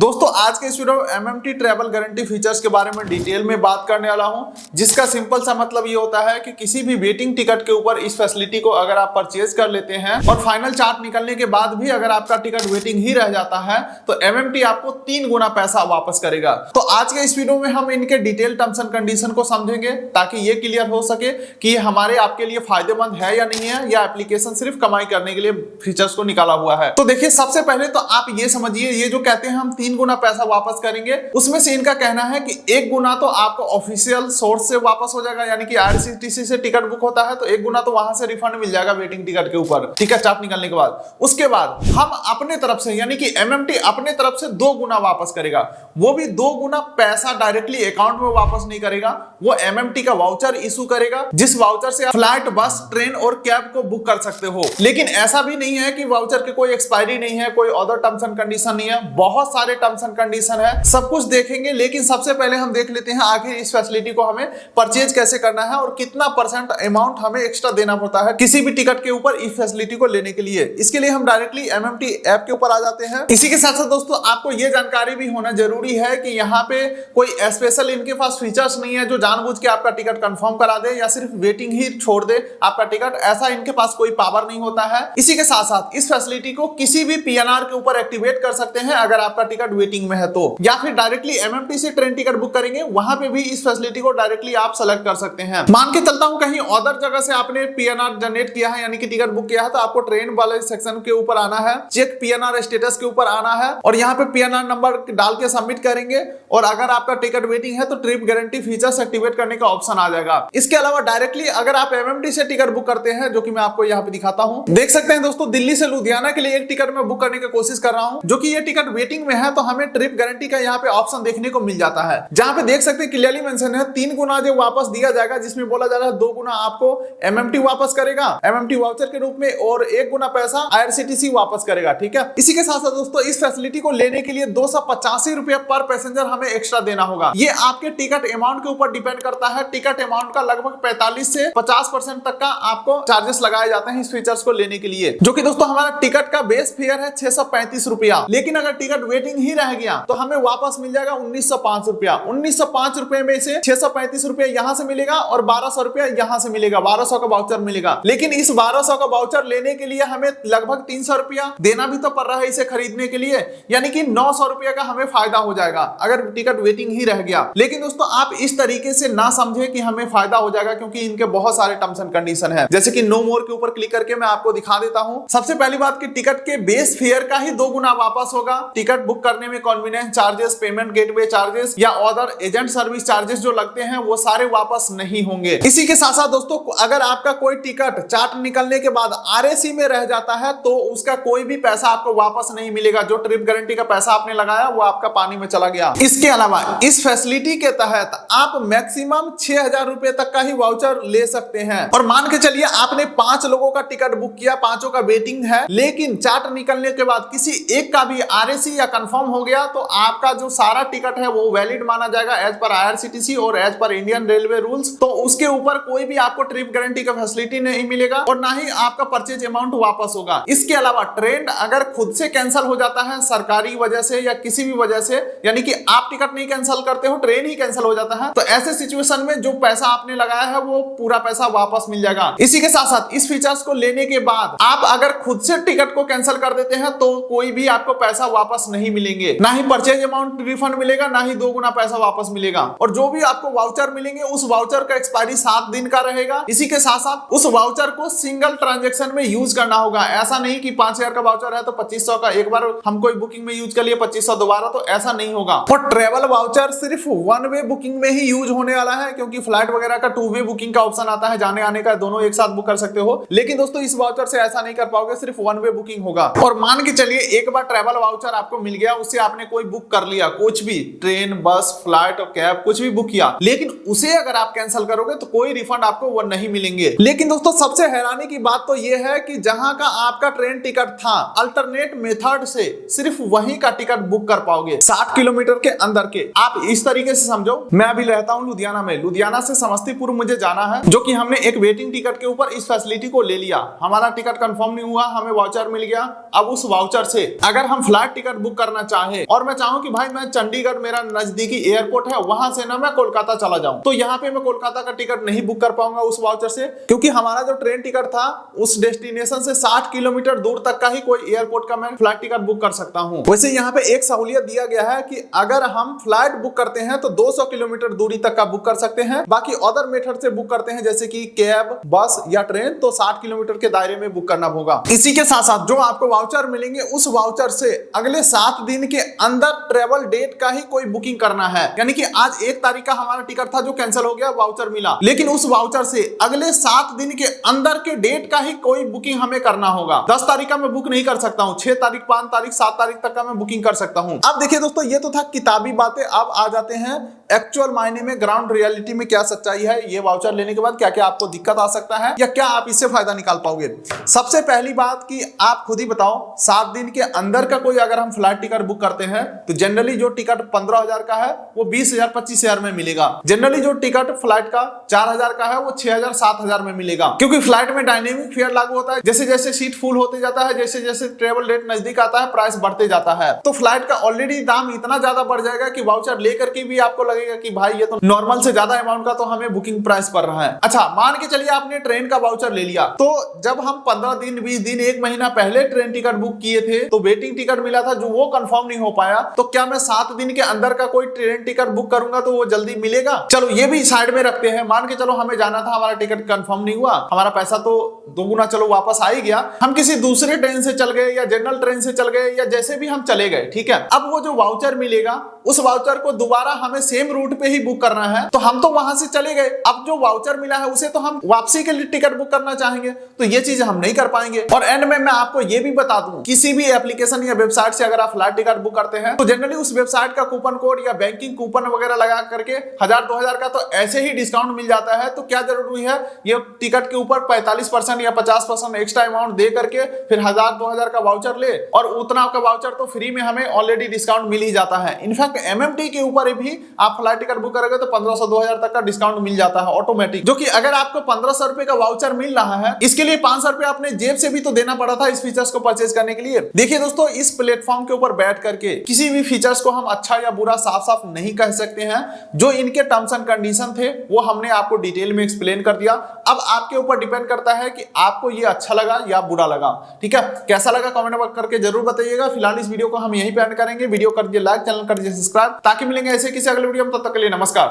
दोस्तों आज के इस वीडियो में एमएमटी ट्रैवल गारंटी फीचर्स के बारे में डिटेल में बात करने वाला हूं, जिसका सिंपल सा मतलब ये होता है कि किसी भी वेटिंग टिकट के ऊपर इस फैसिलिटी को अगर आप परचेज कर लेते हैं और फाइनल चार्ट निकलने के बाद भी अगर आपका टिकट वेटिंग ही रह जाता है तो एमएमटी आपको 3 गुना पैसा वापस करेगा। तो आज के इस वीडियो में हम इनके डिटेल टर्म्स एंड कंडीशन को समझेंगे ताकि ये क्लियर हो सके कि हमारे आपके लिए फायदेमंद है या नहीं है, या एप्लीकेशन सिर्फ कमाई करने के लिए फीचर्स को निकाला हुआ है। तो देखिए, सबसे पहले तो आप ये समझिए, ये जो कहते हैं हम 3 गुना पैसा वापस करेंगे, उसमें से इनका कहना है कि 1 गुना तो आपको ऑफिशियल सोर्स से वापस हो जाएगा, यानी कि आईआरसीटीसी से टिकट बुक होता है तो 1 गुना तो वहां से रिफंड मिल जाएगा वेटिंग टिकट के ऊपर, टिकट चार्ट निकलने के बाद। उसके बाद हम अपने तरफ से यानी कि एमएमटी अपने तरफ से 2 गुना वापस करेगा। वो भी 2 गुना पैसा डायरेक्टली अकाउंट में वापस नहीं करेगा, वो एमएमटी का वाउचर इशू करेगा, जिस वाउचर से आप फ्लाइट, बस, ट्रेन और कैब को बुक कर सकते हो। लेकिन ऐसा भी नहीं है कि वाउचर की कोई एक्सपायरी नहीं है, कोई अदर टर्म्स एंड कंडीशन नहीं है, बहुत सारे टर्म्स एंड कंडीशन है, सब कुछ देखेंगे। लेकिन सबसे पहले हम देख लेते हैं आखिर इस फैसिलिटी को हमें परचेज कैसे करना है और कितना परसेंट अमाउंट हमें एक्स्ट्रा देना पड़ता है किसी भी टिकट के ऊपर इस फैसिलिटी को लेने के लिए। इसके लिए हम डायरेक्टली एमएमटी ऐप के ऊपर आ जाते हैं। इसी के साथ साथ दोस्तों आपको यह जानकारी भी होना जरूरी है कि यहाँ पे कोई स्पेशल इनके पास फीचर्स नहीं है जो जानबूझ के आपका टिकट कंफर्म करा दे या सिर्फ वेटिंग ही छोड़ दे आपका टिकट, ऐसा इनके पास कोई पावर नहीं होता है। इसी के साथ साथ इस फैसिलिटी को किसी भी पीएनआर के ऊपर एक्टिवेट कर सकते हैं अगर आपका टिकट वेटिंग में है तो, या फिर डायरेक्टली एमएमटी से ट्रेन टिकट बुक करेंगे वहां पे भी इस फैसिलिटी को डायरेक्टली आप सेलेक्ट कर सकते हैं। मान के चलता हूं कहीं अदर जगह से आपने पीएनआर जनरेट किया है यानी कि टिकट बुक किया है, तो आपको ट्रेन वाले सेक्शन के ऊपर आना है, चेक पीएनआर स्टेटस के ऊपर आना है और यहाँ पे पीएनआर नंबर डाल के सबमिट करेंगे और अगर आपका टिकट वेटिंग है तो ट्रिप गारंटी फीचर्स एक्टिवेट करने का ऑप्शन आ जाएगा। इसके अलावा डायरेक्टली अगर आप एमएमटी से टिकट बुक करते हैं, जो कि मैं आपको यहाँ पे दिखाता हूँ, देख सकते हैं दोस्तों, दिल्ली से लुधियाना के लिए एक टिकट मैं बुक करने की कोशिश कर रहा हूँ, जो कि ये टिकट वेटिंग में है, तो हमें ट्रिप गारंटी का यहाँ पे ऑप्शन देखने को मिल जाता है, जहां पे देख सकते हैं क्लियरली मेंशन है 3 गुना जो वापस दिया जाएगा, जिसमें बोला जा रहा है 2 गुना आपको एमएमटी वापस करेगा एमएमटी वाउचर के रूप में और 1 गुना पैसा आईआरसीटीसी वापस करेगा। ठीक है, इसी के साथ साथ दोस्तों इस फैसिलिटी को लेने के लिए 285 रुपया पर पैसेंजर हमें एक्स्ट्रा देना होगा। ये आपके टिकट अमाउंट के ऊपर डिपेंड करता है। टिकट अमाउंट का लगभग 45 से 50% तक का आपको चार्जेस लगाए जाते हैं इस फीचर्स को लेने के लिए, जो कि दोस्तों हमारा टिकट का बेस फेयर है 635 रुपया। लेकिन अगर टिकट वेटिंग ही रह गया तो हमें वापस मिल जाएगा 1905 रुपया। 1905 रुपए में से 635 रुपया यहां से मिलेगा और 1200 रुपया यहां से मिलेगा, 1200 का वाउचर मिलेगा। लेकिन इस 1200 का वाउचर लेने के लिए हमें लगभग 300 रुपया देना भी तो पड़ रहा है इसे खरीदने के लिए, यानी कि 900 रुपया का हमें फायदा हो जाएगा अगर टिकट वेटिंग ही रह गया। लेकिन दोस्तों आप इस तरीके से ना समझे कि हमें फायदा हो जाएगा, क्योंकि इनके बहुत सारे टर्म्स एंड कंडीशन है। जैसे कि नो मोर के ऊपर क्लिक करके मैं आपको दिखा देता हूं। सबसे पहली बात कि टिकट के बेस फेयर का ही 2 गुना वापस होगा। टिकट बुक करने में convenience charges, payment gateway charges या अदर एजेंट सर्विस चार्जेस जो लगते हैं वो सारे वापस नहीं होंगे। इसी के साथ साथ दोस्तों अगर आपका कोई टिकट चार्ट निकलने के बाद आरएसी में रह जाता है तो उसका कोई भी पैसा आपको वापस नहीं मिलेगा। जो ट्रिप गारंटी का पैसा आपने लगाया वो आपका पानी में चला गया। इसके अलावा इस फैसिलिटी के तहत आप मैक्सिमम 6000 रुपए तक का ही वाउचर ले सकते हैं। और मान के चलिए आपने 5 लोगों का टिकट बुक किया, 5 का वेटिंग है, लेकिन चार्ट निकलने के बाद किसी एक का भी आरएसी या कंफर्म हो गया तो आपका जो सारा टिकट है वो वैलिड माना जाएगा एज पर आईआरसीटीसी और as per Indian railway rules. तो उसके ऊपर कोई भी आपको ट्रिप गारंटी का फैसिलिटी नहीं मिलेगा और ना ही आपका परचेज अमाउंट वापस होगा। इसके अलावा ट्रेन अगर खुद से कैंसिल हो जाता है सरकारी वजह से या किसी भी वजह से, यानी कि आप टिकट नहीं कैंसिल करते हो, ट्रेन ही कैंसिल हो जाता है, तो ऐसे सिचुएशन में जो पैसा आपने लगाया है वो पूरा पैसा वापस मिल जाएगा। इसी के साथ साथ इस फीचर्स को लेने के बाद आप अगर खुद से टिकट को कैंसिल कर देते हैं तो कोई भी आपको पैसा वापस नहीं मिलेंगे, ना ही परचेज अमाउंट रिफंड मिलेगा, ना ही 2 गुना पैसा वापस मिलेगा। और जो भी आपको वाउचर मिलेंगे उस वाउचर का एक्सपायरी 7 दिन का रहेगा। इसी के साथ साथ उस वाउचर को सिंगल ट्रांजैक्शन में यूज करना होगा। ऐसा नहीं कि 5000 का वाउचर है तो 2500 का एक बार हम कोई बुकिंग में यूज कर लिए 2500 दोबारा, तो ऐसा नहीं होगा। और ट्रेवल वाउचर सिर्फ 1 वे बुकिंग में ही यूज होने वाला है, क्योंकि फ्लाइट वगैरह का 2 वे बुकिंग का ऑप्शन आता है, जाने आने का दोनों एक साथ बुक कर सकते हो। लेकिन दोस्तों इस वाउचर से ऐसा नहीं कर पाओगे, सिर्फ 1 वे बुकिंग होगा। और मान के चलिए एक बार ट्रेवल वाउचर आपको मिल गया, उससे आपने कोई बुक कर लिया, कुछ भी ट्रेन, बस, फ्लाइट और कैब कुछ भी बुक किया, लेकिन उसे अगर आप कैंसिल करोगे तो कोई रिफंड आपको वो नहीं मिलेंगे। लेकिन दोस्तों सबसे हैरानी की बात तो ये है कि जहां का आपका ट्रेन टिकट था, अल्टरनेट मेथड से सिर्फ वहीं का टिकट बुक कर पाओगे 60 किलोमीटर के अंदर के। आप इस तरीके से समझो, मैं अभी रहता हूं लुधियाना में, लुधियाना से समस्तीपुर मुझे जाना है, जो कि हमने एक वेटिंग टिकट के ऊपर इस फैसिलिटी को ले लिया। हमारा टिकट कंफर्म नहीं हुआ, हमें वाउचर मिल गया। अब उस वाउचर से अगर हम फ्लाइट टिकट बुक करना चाहे और मैं चाहूं कि भाई मैं चंडीगढ़ मेरा नजदीकी एयरपोर्ट है, वहां से ना मैं कोलकाता चला जाऊं, तो यहाँ पे मैं कोलकाता का टिकट नहीं बुक कर पाऊंगा उस वाउचर से, क्योंकि हमारा जो ट्रेन टिकट था उस डेस्टिनेशन से 60 किलोमीटर दूर तक का ही कोई एयरपोर्ट का मैं फ्लाइट टिकट बुक कर सकता हूं। वैसे यहाँ पे एक सहूलियत दिया गया है कि अगर हम फ्लाइट बुक करते हैं तो 200 किलोमीटर दूरी तक का बुक कर सकते हैं, बाकी अदर मेथड से बुक करते हैं जैसे कि कैब, बस या ट्रेन, तो 60 किलोमीटर के दायरे में बुक करना होगा। इसी के साथ साथ जो आपको वाउचर मिलेंगे उस वाउचर से अगले 7 दिन के अंदर ट्रेवल डेट का ही कोई बुकिंग करना है, यानी कि आज 1 तारीख का हमारा टिकट था जो कैंसिल हो गया, वाउचर मिला, लेकिन उस वाउचर से अगले 7 दिन के अंदर के डेट का ही कोई बुकिंग हमें करना होगा। 10 तारीख का मैं बुक नहीं कर सकता हूं, 6 तारीख, 5 तारीख, 7 तारीख तक का मैं बुकिंग कर सकता हूं। अब देखिए दोस्तों, ये तो था किताबी बातें, अब आ जाते हैं एक्चुअल मायने में ग्राउंड रियलिटी में क्या सच्चाई है, ये वाउचर लेने के बाद क्या क्या आपको दिक्कत आ सकता है या क्या आप इससे फायदा निकाल पाओगे। सबसे पहली बात कि आप खुद ही बताओ, 7 दिन के अंदर का कोई अगर हम फ्लाइट टिकट बुक करते हैं तो जनरली जो टिकट 15,000 का है वो 20,000 25,000 में मिलेगा। जनरली जो टिकट फ्लाइट का 4,000 का है वो 6,000 7,000 में मिलेगा, क्योंकि फ्लाइट में डायनेमिक फेयर लागू होता है। जैसे जैसे सीट फुल होते जाता है, जैसे जैसे ट्रेवल डेट नजदीक आता है, प्राइस बढ़ते जाता है, तो फ्लाइट का ऑलरेडी दाम इतना ज्यादा बढ़ जाएगा कि वाउचर लेकर के भी आपको लगेगा कि भाई ये तो नॉर्मल से ज्यादा अमाउंट का तो हमें बुकिंग प्राइस पड़ रहा है। अच्छा, मान के चलिए आपने ट्रेन का वाउचर ले लिया, तो जब हम 15 दिन 20 दिन 1 महीना पहले ट्रेन टिकट बुक किए थे तो वेटिंग टिकट मिला था जो वो कंफर्म नहीं हो पाया, तो क्या मैं 7 दिन के अंदर का कोई ट्रेन टिकट बुक करूंगा तो वो जल्दी मिलेगा? चलो ये भी साइड में रखते हैं, मान के चलो हमें जाना था, हमारा टिकट कंफर्म नहीं हुआ, हमारा पैसा तो दोगुना चलो वापस आ ही गया, हम किसी दूसरे ट्रेन से चल गए या जनरल ट्रेन से चल गए या जैसे भी हम चले गए, ठीक है। अब वो जो वाउचर मिलेगा उस वाउचर को दोबारा हमें सेम रूट पे ही बुक करना है, तो हम तो वहां से चले गए, अब जो वाउचर मिला है उसे तो हम वापसी के लिए टिकट बुक करना चाहेंगे, तो ये चीज हम नहीं कर पाएंगे। और एंड में मैं आपको ये भी बता दूं, किसी भी एप्लीकेशन या वेबसाइट से अगर आप फ्लाइट टिकट बुक करते हैं तो जनरली उस वेबसाइट का कूपन कोड या बैंकिंग कूपन वगैरह लगा करके 1000-2000 का तो ऐसे ही डिस्काउंट मिल जाता है, तो क्या जरूरी है ये टिकट के ऊपर 45% या 50% एक्स्ट्रा अमाउंट दे करके फिर 1000-2000 का वाउचर ले, और उतना का वाउचर तो फ्री में हमें ऑलरेडी डिस्काउंट मिल ही जाता है। इनफैक्ट MMT के ऊपर भी आप फ्लाइट टिकट बुक करोगे तो 1500-2000 तक का डिस्काउंट मिल जाता है ऑटोमेटिक, जो कि अगर आपको 1500 रुपए का वाउचर मिल रहा है, इसके लिए 500 रुपए आपने जेब से भी तो देना पड़ा था इस फीचर्स को परचेज करने के लिए। देखिए दोस्तों, इस प्लेटफॉर्म के ऊपर बैठ करके किसी भी फीचर्स को हम अच्छा या बुरा साफ साफ नहीं कह सकते हैं, जो इनके टर्म्स एंड कंडीशन थे वो हमने आपको डिटेल में एक्सप्लेन कर दिया। अब आपके ऊपर डिपेंड करता है कि आपको ये अच्छा लगा या बुरा लगा, ठीक है। कैसा लगा कमेंट करके जरूर बताइएगा। फिलहाल इस वीडियो को हम यहीं पे एंड करेंगे, वीडियो कर दिए लाइक, चैनल कर दिए सब्सक्राइब, ताकि मिलेंगे ऐसे किसी अगले वीडियो में, तब तक के लिए नमस्कार।